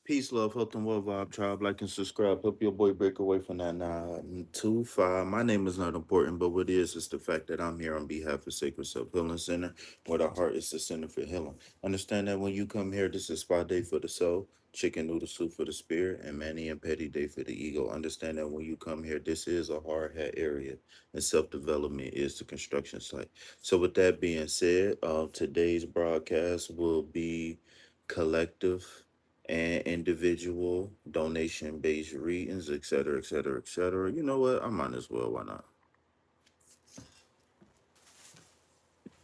Peace, love, health, and well vibe tribe. Like and subscribe. Help your boy break away from that 925. My name is not important, but what is the fact that I'm here on behalf of Sacred Self Healing Center, where the heart is the center for healing. Understand that when you come here, this is spa day for the soul, chicken noodle soup for the spirit, and Manny and Petty day for the ego. Understand that when you come here, this is a hard hat area, and self development is the construction site. So, with that being said, today's broadcast will be collective and individual donation based readings, et cetera, et cetera, et cetera. You know what? I might as well. Why not?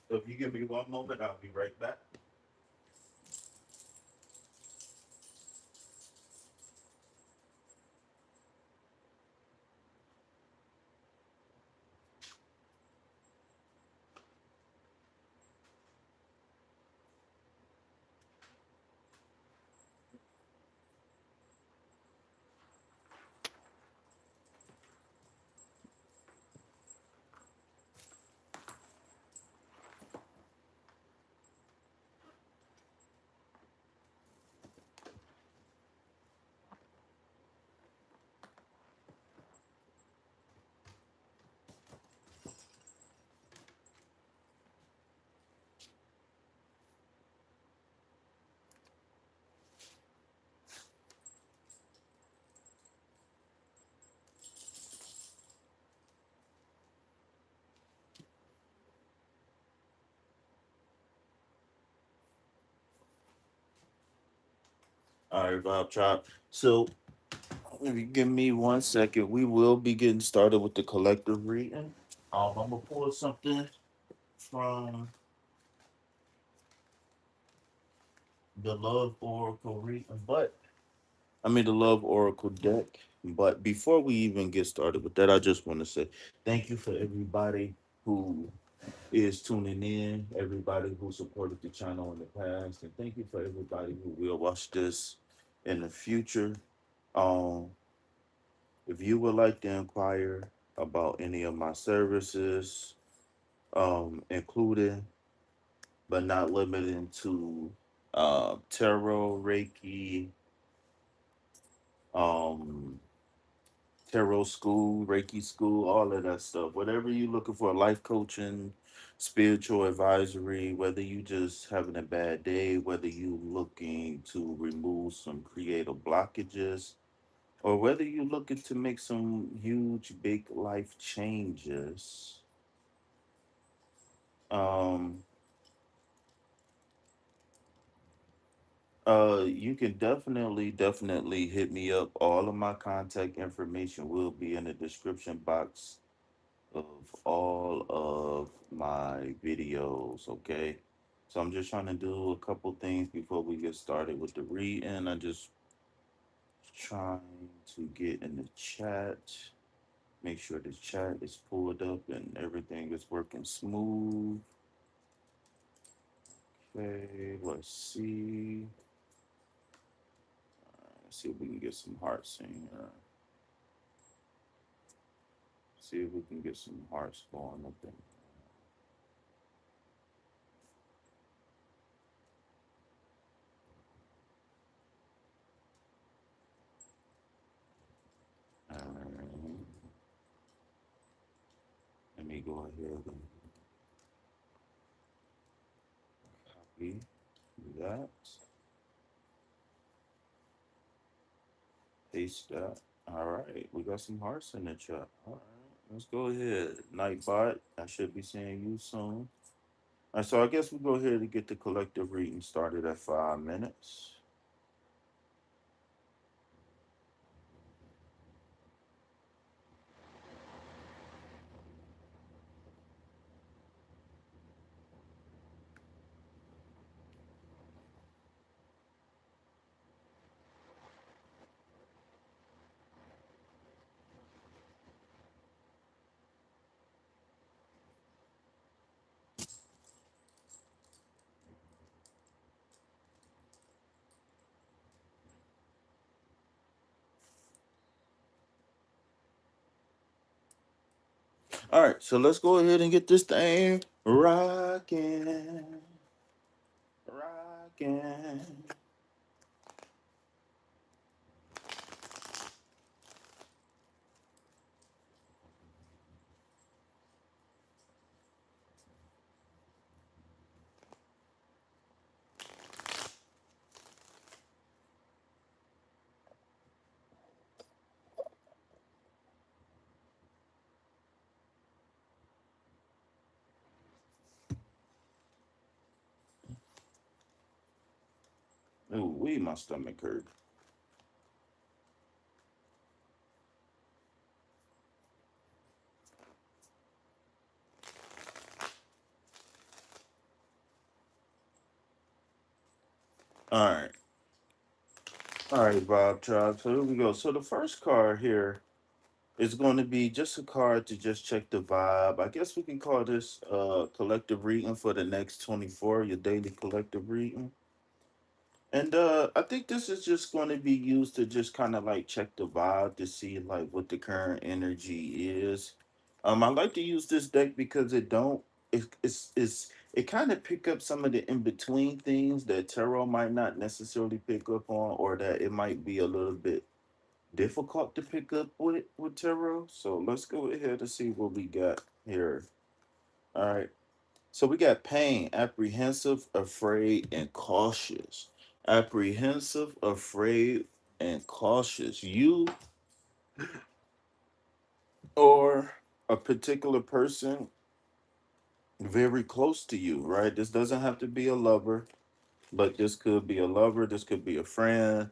So if you give me one moment, I'll be right back. All right, Bob Chop. So if you give me 1 second, we will be getting started with the collective reading. I'm gonna pull something from the Love Oracle reading, but the Love Oracle deck. But before we even get started with that, I just want to say thank you for everybody who is tuning in, everybody who supported the channel in the past, and thank you for everybody who will watch this in the future. Um, if you would like to inquire about any of my services, including but not limited to tarot, Reiki, um, tarot school, Reiki school, all of that stuff. Whatever you're looking for, life coaching, spiritual advisory, whether you just having a bad day, whether you looking to remove some creative blockages, or whether you looking to make some huge, big life changes, um, you can definitely hit me up. All of my contact information will be in the description box of all of my videos, okay? So I'm just trying to do a couple things before we get started with the reading. I just trying to get in the chat, make sure the chat is pulled up and everything is working smooth. Okay, let's see if we can get some hearts in here. See if we can get some hearts going up in. Alright, let me go ahead and copy that, paste that. All right, we got some hearts in the chat. All right, let's go ahead. Nightbot, I should be seeing you soon. All right, so I guess we'll go ahead and get the collective reading started at 5 minutes. All right, so let's go ahead and get this thing rocking, rocking. Ooh, my stomach hurt. All right. All right, Bob Tribe. So here we go. So the first card here is going to be just a card to just check the vibe. I guess we can call this collective reading for the next 24, your daily collective reading. And I think this is just going to be used to just kind of like check the vibe to see like what the current energy is. I like to use this deck because it kind of pick up some of the in between things that tarot might not necessarily pick up on, or that it might be a little bit difficult to pick up with tarot. So let's go ahead and see what we got here. All right. So we got pain, apprehensive, afraid, and cautious. Apprehensive, afraid, and cautious. You or a particular person very close to you, right? This doesn't have to be a lover, but this could be a lover, this could be a friend,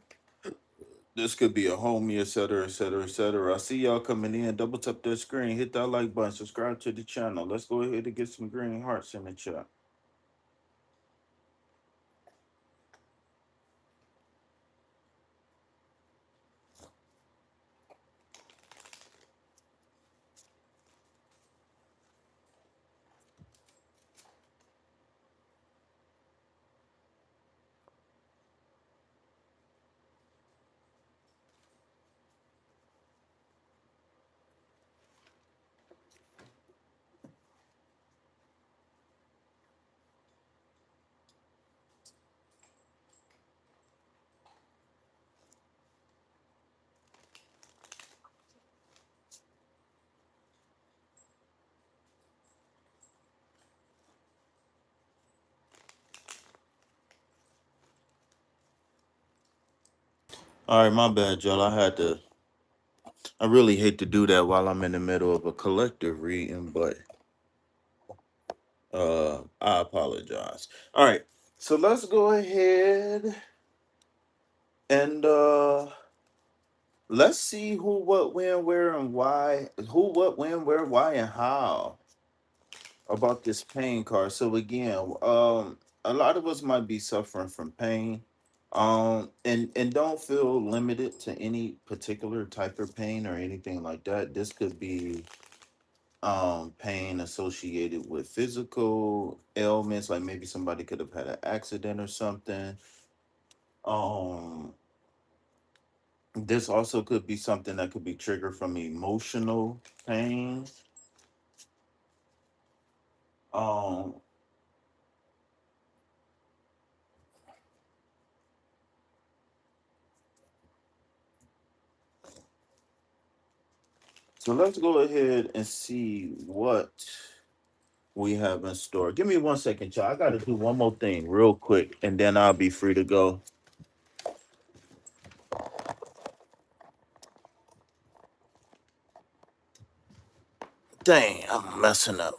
this could be a homie, etc., etc., etc. I see y'all coming in. Double tap that screen, hit that like button, subscribe to the channel. Let's go ahead and get some green hearts in the chat. All right, my bad, y'all. I really hate to do that while I'm in the middle of a collective reading, but I apologize. All right. So let's go ahead and let's see who, what, when, where, and why. Who, what, when, where, why, and how about this pain card. So again, a lot of us might be suffering from pain. And don't feel limited to any particular type of pain or anything like that. This could be pain associated with physical ailments, like maybe somebody could have had an accident or something. um this also could be something that could be triggered from emotional pain. um so let's go ahead and see what we have in store. Give me 1 second, y'all. I gotta do one more thing real quick and then I'll be free to go. Dang, I'm messing up.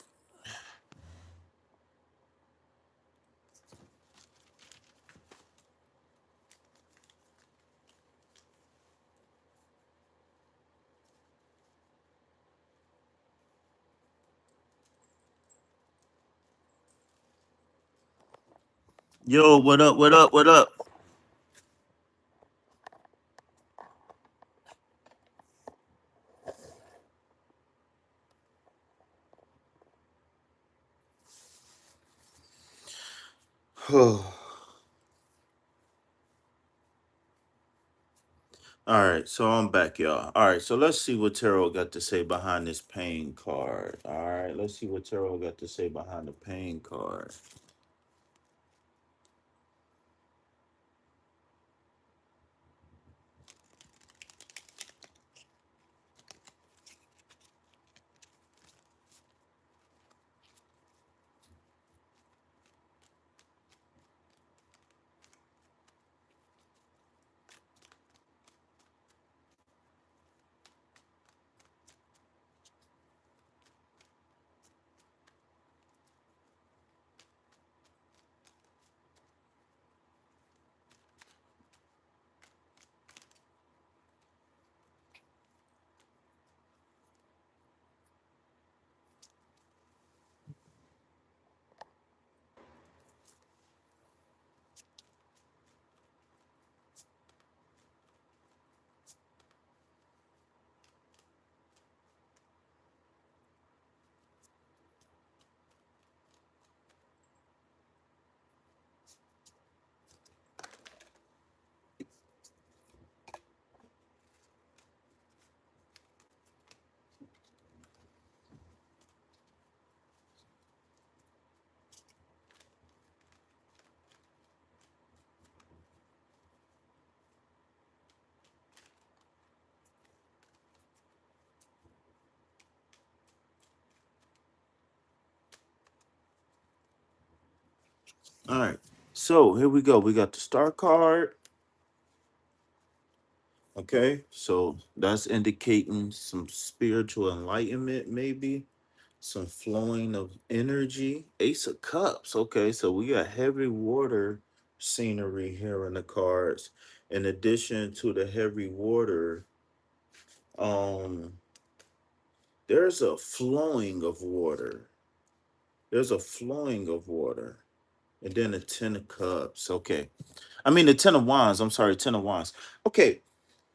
Yo, what up, what up, what up? All right, so I'm back, y'all. All right, so let's see what Tarot got to say behind this pain card. All right, let's see what Tarot got to say behind the pain card. All right. So here we go. We got the star card. Okay. So that's indicating some spiritual enlightenment, maybe some flowing of energy. Ace of Cups. Okay. So we got heavy water scenery here in the cards. In addition to the heavy water, um, there's a flowing of water. There's a flowing of water. And then the Ten of Cups. Okay. I mean, the Ten of Wands. I'm sorry, Ten of Wands. Okay.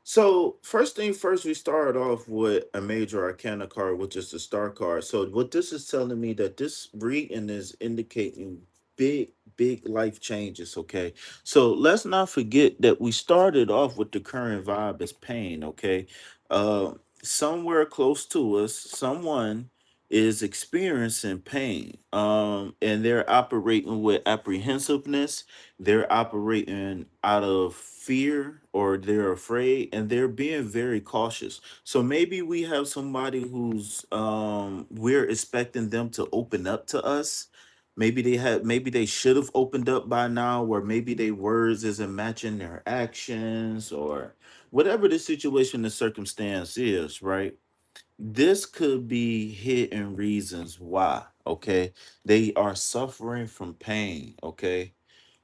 So first thing first, we start off with a major arcana card, which is the star card. So what this is telling me that this reading is indicating big, big life changes. Okay. So let's not forget that we started off with the current vibe as pain. Okay. Uh Somewhere close to us, someone is experiencing pain. And they're operating with apprehensiveness, they're operating out of fear, or they're afraid, and they're being very cautious. So maybe we have somebody who's we're expecting them to open up to us. Maybe they should have opened up by now, or maybe their words isn't matching their actions, or whatever the situation, the circumstance is, right? This could be hidden reasons why. Okay, they are suffering from pain. Okay,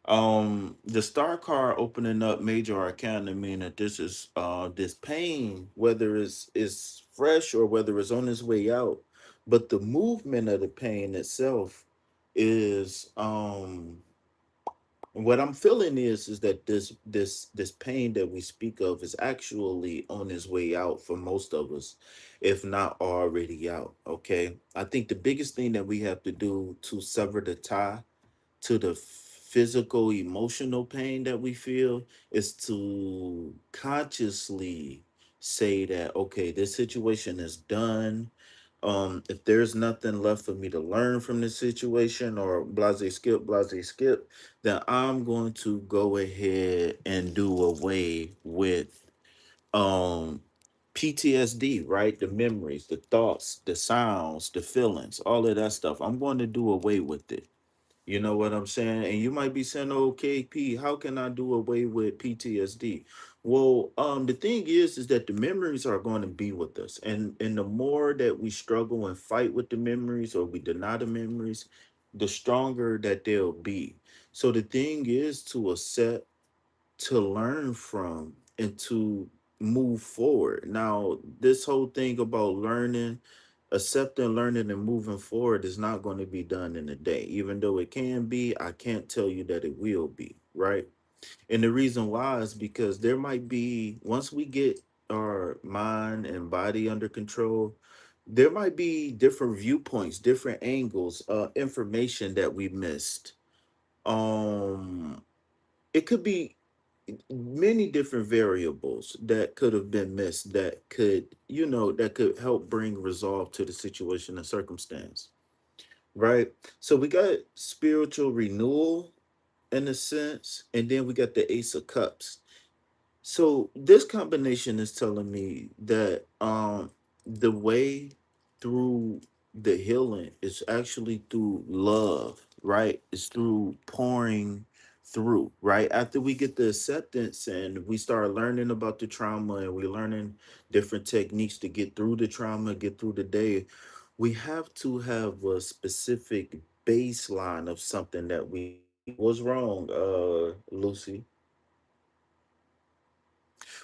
the star card opening up major arcana mean that this is this pain, whether it's fresh or whether it's on its way out, but the movement of the pain itself is what I'm feeling is that this pain that we speak of is actually on its way out for most of us, if not already out. Okay, I think the biggest thing that we have to do to sever the tie to the physical emotional pain that we feel is to consciously say that, okay, this situation is done. If there's nothing left for me to learn from this situation, or blase skip, then I'm going to go ahead and do away with um PTSD, right? The memories, the thoughts, the sounds, the feelings, all of that stuff. I'm going to do away with it. You know what I'm saying? And you might be saying, "Okay, P, how can I do away with PTSD?" Well, the thing is that the memories are going to be with us, and the more that we struggle and fight with the memories, or we deny the memories, the stronger that they'll be. So the thing is to accept, to learn from, and to move forward. Now, this whole thing about learning, accepting, learning, and moving forward is not going to be done in a day. Even though it can be, I can't tell you that it will be, right? And the reason why is because there might be, once we get our mind and body under control, there might be different viewpoints, different angles, information that we missed. Um, it could be many different variables that could have been missed, that could, that could help bring resolve to the situation and circumstance, right? So we got spiritual renewal in a sense, and then we got the Ace of Cups. So this combination is telling me that the way through the healing is actually through love, right? It's through pouring through, right? After we get the acceptance and we start learning about the trauma, and we're learning different techniques to get through the trauma, get through the day, we have to have a specific baseline of something that we need. What's wrong, Lucy?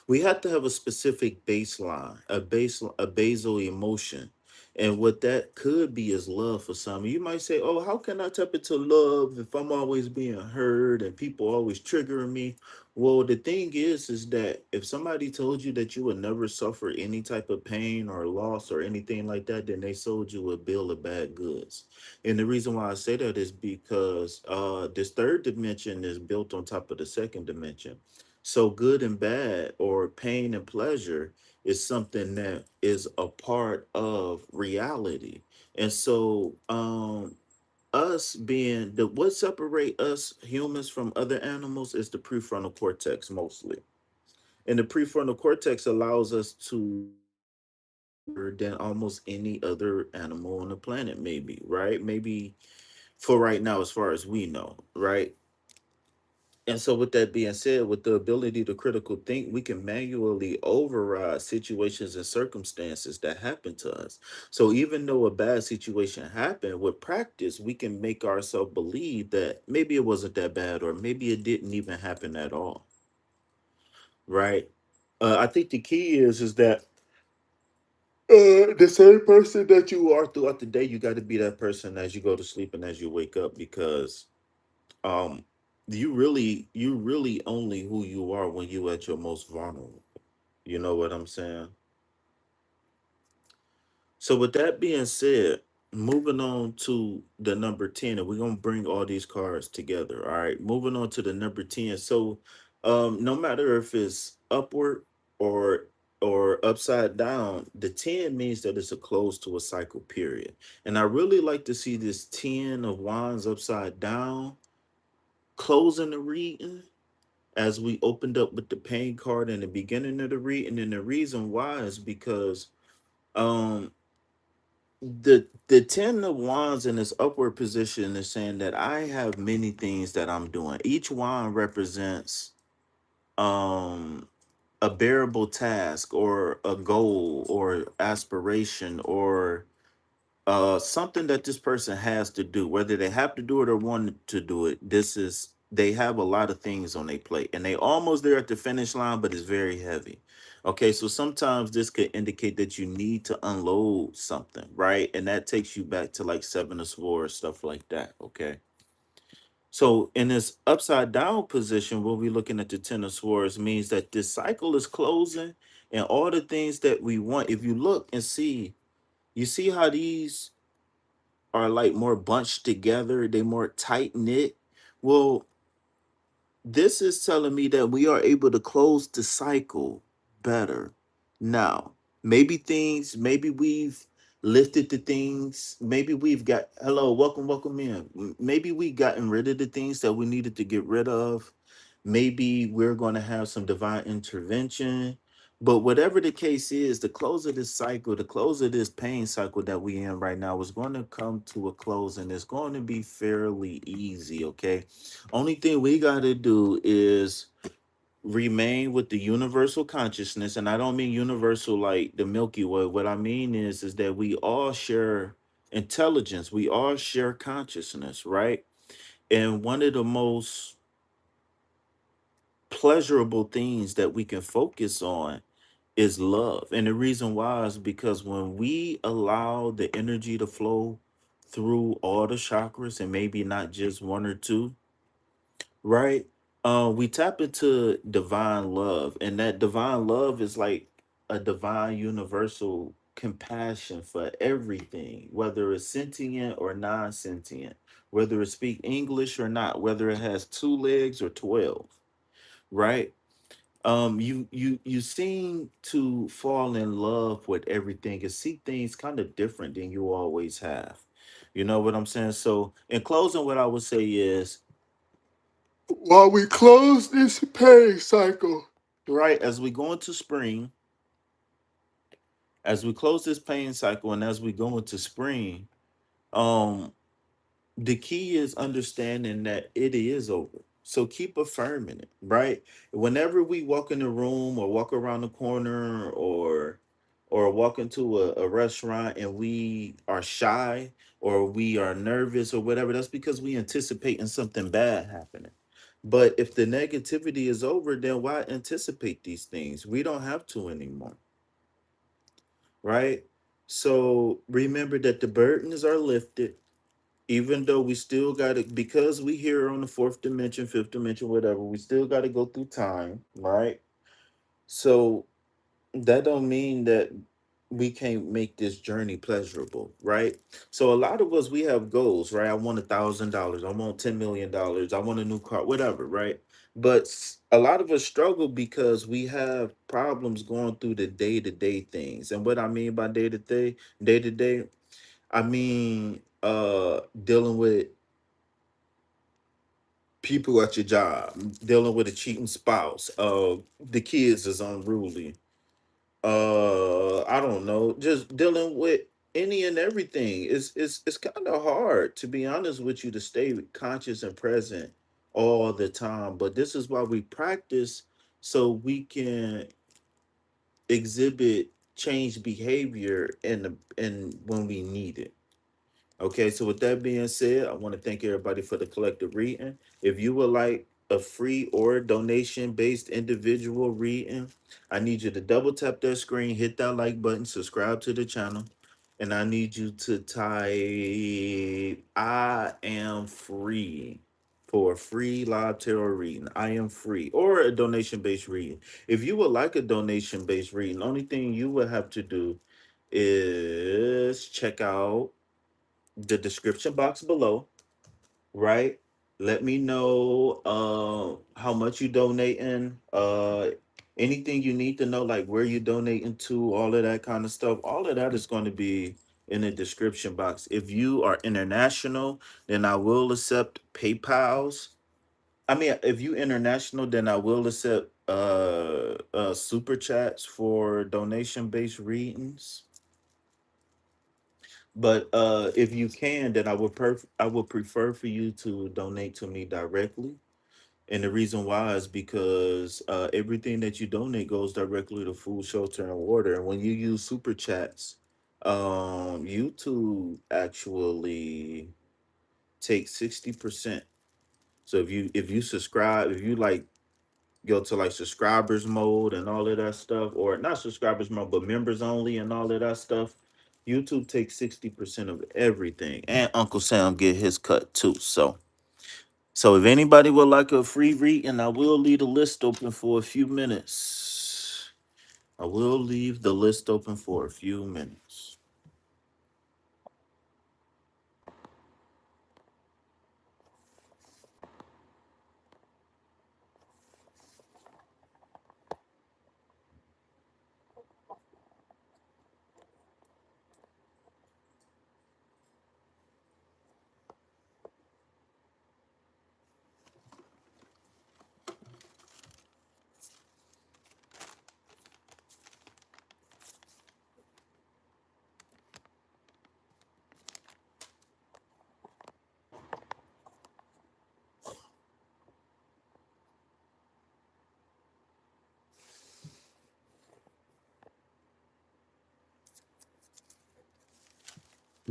We have to have a specific baseline, a basal emotion. And what that could be is love for some. You might say, "Oh, how can I tap into love if I'm always being heard and people always triggering me?" Well, the thing is that if somebody told you that you would never suffer any type of pain or loss or anything like that, then they sold you a bill of bad goods. And the reason why I say that is because this third dimension is built on top of the second dimension. So good and bad, or pain and pleasure, is something that is a part of reality. And so us being the what separate us humans from other animals is the prefrontal cortex mostly. And the prefrontal cortex allows us to think deeper than almost any other animal on the planet, maybe, right? Maybe for right now, as far as we know, right? And so, with that being said, with the ability to critical think, we can manually override situations and circumstances that happen to us. So, even though a bad situation happened, with practice, we can make ourselves believe that maybe it wasn't that bad, or maybe it didn't even happen at all, right? I think the key is that the same person that you are throughout the day, you got to be that person as you go to sleep and as you wake up, because um you really only who you are when you at your most vulnerable. You know what I'm saying? So with that being said, moving on to the number 10, and we're gonna bring all these cards together. All right, moving on to the number 10. So no matter if it's upward or upside down, the 10 means that it's a close to a cycle period. And I really like to see this 10 of wands upside down closing the reading, as we opened up with the pain card in the beginning of the reading. And the reason why is because um the 10 of wands in this upward position is saying that I have many things that I'm doing. Each wand represents um a bearable task or a goal or aspiration or something that this person has to do, whether they have to do it or want to do it. This is, they have a lot of things on their plate and they almost there at the finish line, but it's very heavy. Okay, so sometimes this could indicate that you need to unload something, right? And that takes you back to like seven of swords, stuff like that. Okay, so in this upside down position, when we're looking at the ten of swords, means that this cycle is closing, and all the things that we want, if you look and see, you see how these are like more bunched together, they more tight knit. Well, this is telling me that we are able to close the cycle better now. Maybe things, maybe we've lifted the things, maybe we've got, hello, welcome, welcome in. Maybe we gotten rid of the things that we needed to get rid of. Maybe we're going to have some divine intervention. But whatever the case is, the close of this cycle, the close of this pain cycle that we in right now is going to come to a close, and it's going to be fairly easy, okay? Only thing we got to do is remain with the universal consciousness, and I don't mean universal like the Milky Way. What I mean is that we all share intelligence, we all share consciousness, right? And one of the most pleasurable things that we can focus on is love. And the reason why is because when we allow the energy to flow through all the chakras and maybe not just one or two, right? We tap into divine love, and that divine love is like a divine universal compassion for everything, whether it's sentient or non-sentient, whether it speak English or not, whether it has two legs or 12, right? You seem to fall in love with everything and see things kind of different than you always have. You know what I'm saying? So in closing, what I would say is, while we close this pay cycle, right, as we go into spring, as we close this pain cycle and as we go into spring, um the key is understanding that it is over. So keep affirming it, right? Whenever we walk in the room or walk around the corner or walk into a restaurant and we are shy or we are nervous or whatever, that's because we anticipating something bad happening. But if the negativity is over, then why anticipate these things? We don't have to anymore, right? So remember that the burdens are lifted, even though we still got to, because we here on the fourth dimension, fifth dimension, whatever, we still got to go through time, right? So that don't mean that we can't make this journey pleasurable, right? So a lot of us, we have goals, right? I want $1,000, I want $10 million, I want a new car, whatever, right? But a lot of us struggle because we have problems going through the day-to-day things. And what I mean by day to day, I mean dealing with people at your job, dealing with a cheating spouse, the kids is unruly, I don't know, just dealing with any and everything. It's kind of hard, to be honest with you, to stay conscious and present all the time. But this is why we practice, so we can exhibit change behavior and when we need it. Okay, so with that being said, I want to thank everybody for the collective reading. If you would like a free or donation based individual reading, I need you to double tap that screen, hit that like button, subscribe to the channel, and I need you to type I am free for a free live tarot reading. I am free, or a donation based reading. If you would like a donation based reading, only thing you would have to do is check out the description box below, right? Let me know how much you donating, anything you need to know, like where you donating to, all of that kind of stuff. All of that is going to be in the description box. If you are international, then I will accept PayPal's. I mean, if you international, then I will accept super chats for donation based readings. But if you can, then I would prefer for you to donate to me directly. And the reason why is because everything that you donate goes directly to food, shelter, and water. And when you use super chats, YouTube actually takes 60%. So if you subscribe, if you like go to like subscribers mode and all of that stuff, or not subscribers mode, but members only and all of that stuff, YouTube takes 60% of everything. And Uncle Sam get his cut too. So if anybody would like a free reading, I will leave the list open for a few minutes. I will leave the list open for a few minutes.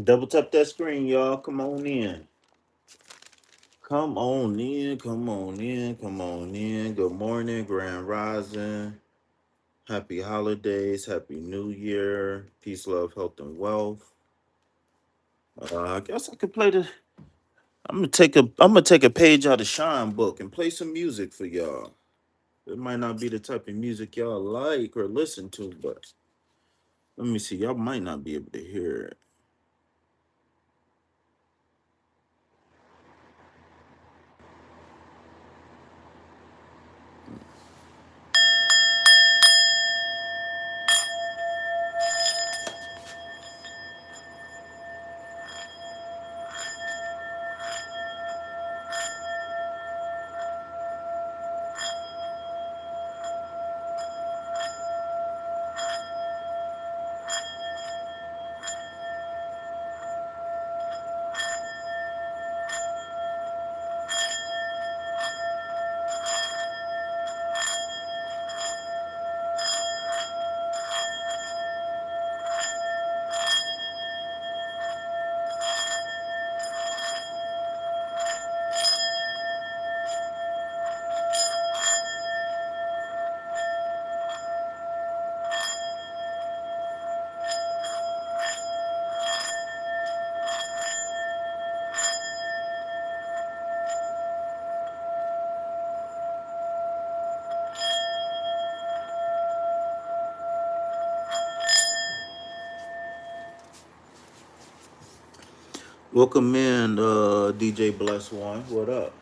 Double tap that screen, y'all. Come on in. Come on in. Come on in. Come on in. Good morning, Grand Rising. Happy holidays, happy new year, peace, love, health, and wealth. I guess I could play the. I'm gonna take a page out of Shine book and play some music for y'all. It might not be the type of music y'all like or listen to, but let me see. Y'all might not be able to hear it. Welcome in, DJ Bless One. What up?